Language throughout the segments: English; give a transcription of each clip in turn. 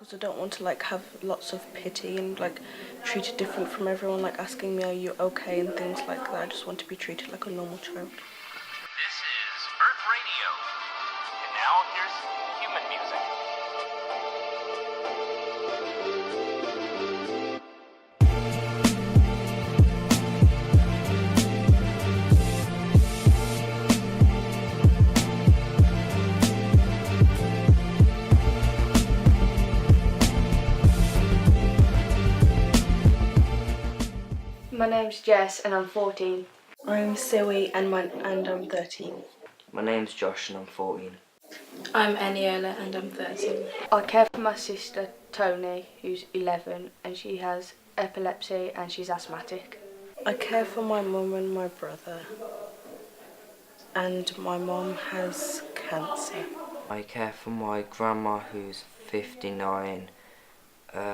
because I don't want to like have lots of pity and like treated different from everyone, like asking me are you okay and things like that. I just want to be treated like a normal child. This is Earth Radio, and now here's human music. My name's Jess and I'm 14. I'm Siwi and I'm 13. My name's Josh and I'm 14. I'm Eniola and I'm 13. I care for my sister Tony, who's 11, and she has epilepsy and she's asthmatic. I care for my mum and my brother, and my mum has cancer. I care for my grandma who's 59.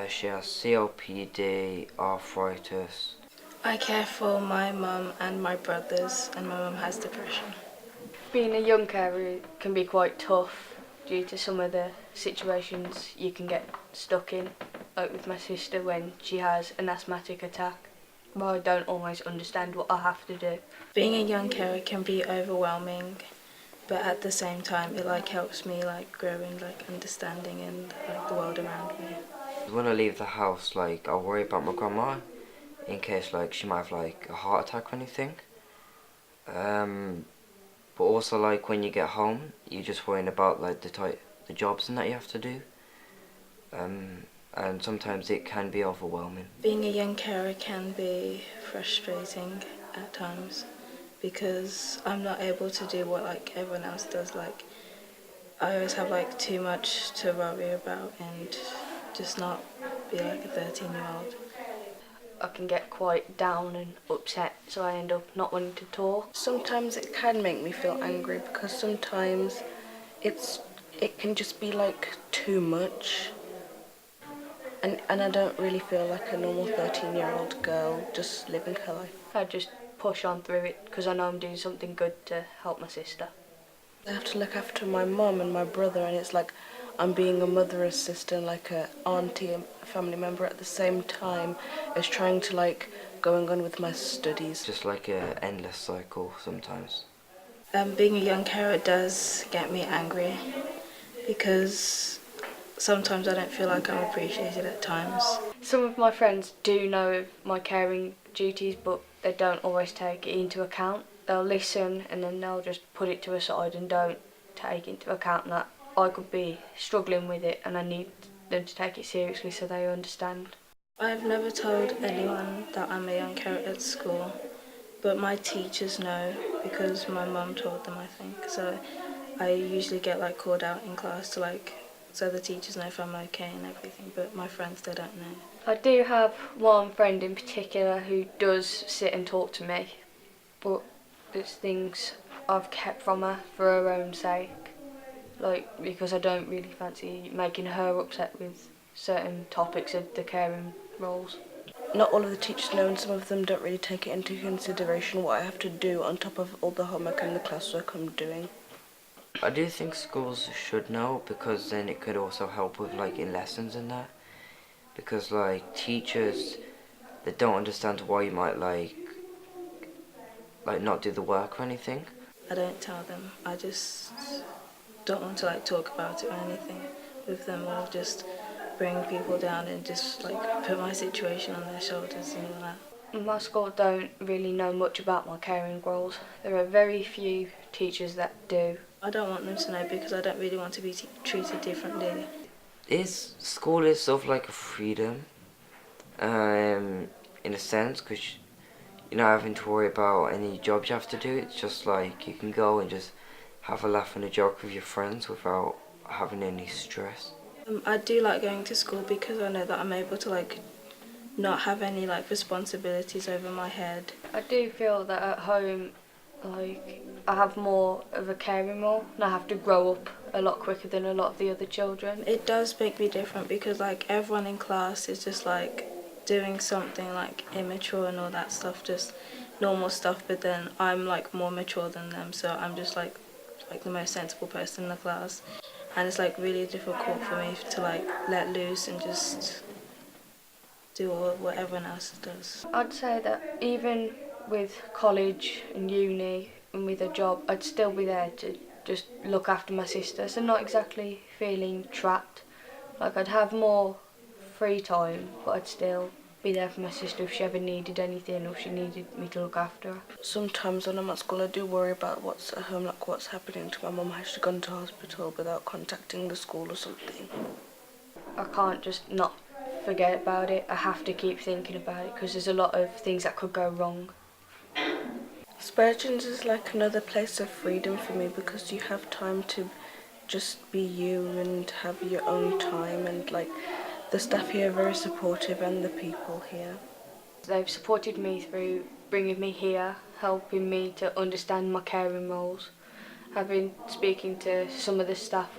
She has COPD, arthritis. I care for my mum and my brothers, and my mum has depression. Being a young carer can be quite tough due to some of the situations you can get stuck in, like with my sister when she has an asthmatic attack. But I don't always understand what I have to do. Being a young carer can be overwhelming, but at the same time it helps me growing, understanding and the world around me. When I leave the house, I worry about my grandma in case she might have a heart attack or anything. But also when you get home, you're just worrying about the jobs and that you have to do. And sometimes it can be overwhelming. Being a young carer can be frustrating at times because I'm not able to do what everyone else does. I always have too much to worry about and just not be a 13-year-old. I can get quite down and upset, so I end up not wanting to talk. Sometimes it can make me feel angry because sometimes it can just be too much. And I don't really feel like a normal 13-year-old girl just living her life. I just push on through it because I know I'm doing something good to help my sister. I have to look after my mum and my brother, and it's I'm being a mother assistant, a auntie, a family member at the same time as trying to going on with my studies. Just an endless cycle sometimes. Being a young carer does get me angry because sometimes I don't feel like I'm appreciated at times. Some of my friends do know of my caring duties, but they don't always take it into account. They'll listen and then they'll just put it to a side and don't take into account that I could be struggling with it and I need them to take it seriously so they understand. I've never told anyone that I'm a young carer at school, but my teachers know because my mum told them, I think. So I usually get called out in class to so the teachers know if I'm okay and everything, but my friends, they don't know. I do have one friend in particular who does sit and talk to me, but there's things I've kept from her for her own sake, because I don't really fancy making her upset with certain topics of the caring roles. Not all of the teachers know, and some of them don't really take it into consideration what I have to do on top of all the homework and the classwork I'm doing. I do think schools should know because then it could also help with in lessons and that. Because teachers, they don't understand why you might not do the work or anything. I don't tell them. I just don't want to talk about it or anything with them, or just bring people down and just put my situation on their shoulders and all that. My school don't really know much about my caring roles. There are very few teachers that do. I don't want them to know because I don't really want to be treated differently. School is sort of a freedom, in a sense, because you're not having to worry about any jobs you have to do. It's just you can go and just have a laugh and a joke with your friends without having any stress. I do like going to school because I know that I'm able to not have any responsibilities over my head. I do feel that at home, I have more of a caring role and I have to grow up a lot quicker than a lot of the other children. It does make me different because everyone in class is just doing something immature and all that stuff, just normal stuff, but then I'm more mature than them, so I'm just the most sensible person in the class. and it's like really difficult for me to like let loose and just do what everyone else does. I'd say that even with college and uni and with a job, I'd still be there to just look after my sister, so not exactly feeling trapped. Like I'd have more free time, but I'd still be there for my sister if she ever needed anything or if she needed me to look after her. Sometimes when I'm at school I do worry about what's at home, like what's happening to my mum. Has she gone to hospital without contacting the school or something? I can't just not forget about it. I have to keep thinking about it because there's a lot of things that could go wrong. Spurgeons is like another place of freedom for me because you have time to just be you and have your own time, and like the staff here are very supportive and the people here. They've supported me through bringing me here, helping me to understand my caring roles. I've been speaking to some of the staff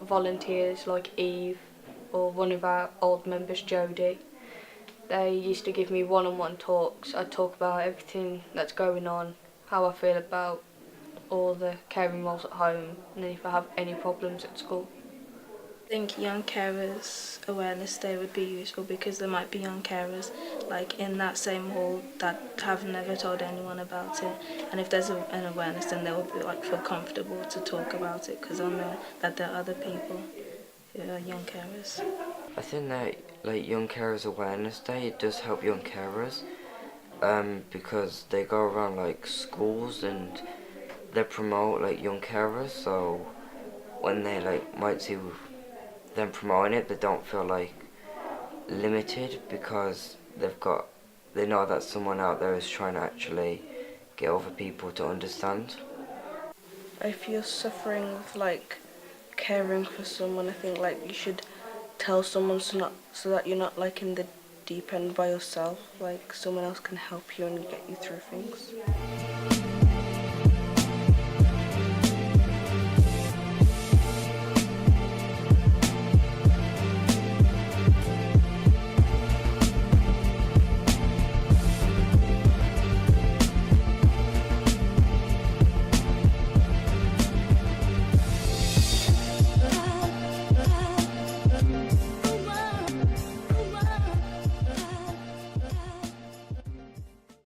volunteers like Eve or one of our old members, Jodie. They used to give me one-on-one talks. I'd talk about everything that's going on, how I feel about all the caring roles at home, and if I have any problems at school. I think Young Carers Awareness Day would be useful because there might be young carers like in that same hall that have never told anyone about it, and if there's an awareness then they will be like feel comfortable to talk about it because I know that there are other people who are young carers. I think that like Young Carers Awareness Day, it does help young carers, because they go around like schools and they promote like young carers, so when they like might see them promoting it, they don't feel like limited because they know that someone out there is trying to actually get other people to understand. If you're suffering with like caring for someone, I think like you should tell someone so that you're not like in the deep end by yourself. Like someone else can help you and get you through things.